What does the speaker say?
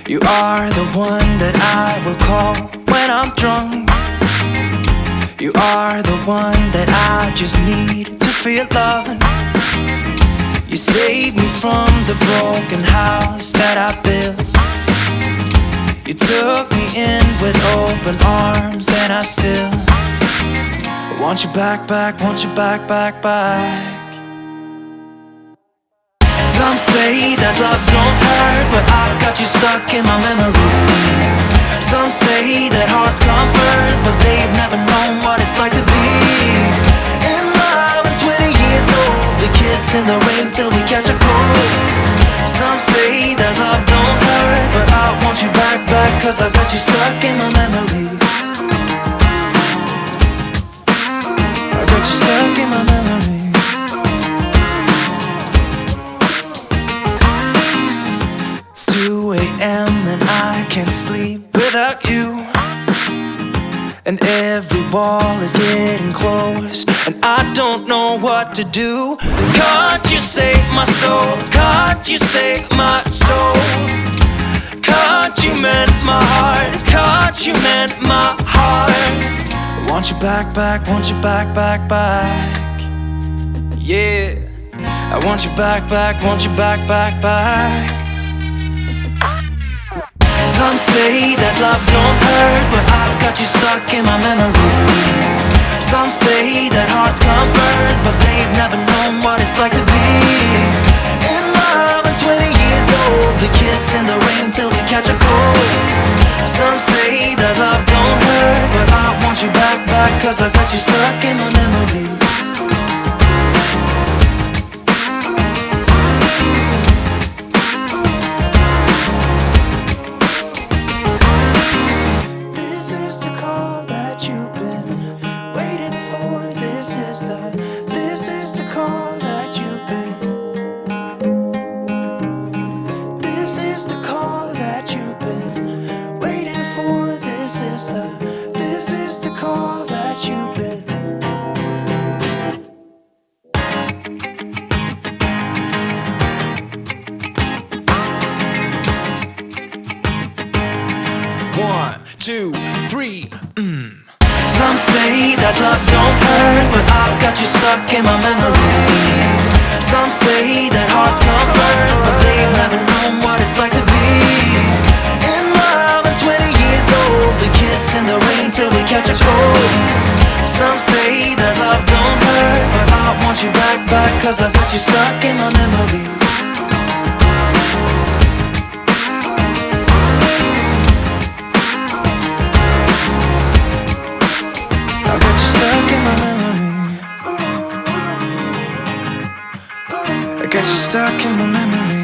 You are the one that I will call when I'm drunk. You are the one that I just need to feel loving. You saved me from the broken house that I built. You took me in with open arms, and I still want you back, want you back, back. Some say that love don't hurt, but I've got you stuck in my memory. Some say that hearts come first, but they've never known what it's like to be in love and 20 years old. We kiss in the rain till we catch a cold. Some say that love don't hurt, but I want you back, cause I've got you stuck in my memory. I got you stuck in my memory. It's 2 a.m. and I can't sleep without you, and every wall is getting close, and I don't know what to do. Can't you save my soul? Can't you save my soul? Can't you mend my heart? Can't you mend my heart? I want you back, want you back. Yeah, I want you back, want you back. Some say that love don't hurt, but I've got you stuck in my memory. Some say that hearts come first, but they've never known what it's like to be in love and 20 years old. We kiss in the rain till we catch a cold. Some say that love don't hurt, but I want you back, cause I've got you stuck in my memory. This is the call that you've been. 1, 2, 3. Some say that love don't hurt, but I've got you stuck in my memory. Some say that hearts come first, but they've never known what it's like to be in love and 20 years old. We kiss in the rain till we catch a cold. Some say that love don't hurt, but I want you back, cause I've got you stuck in my memory. I got you stuck in my memory. I got you stuck in my memory.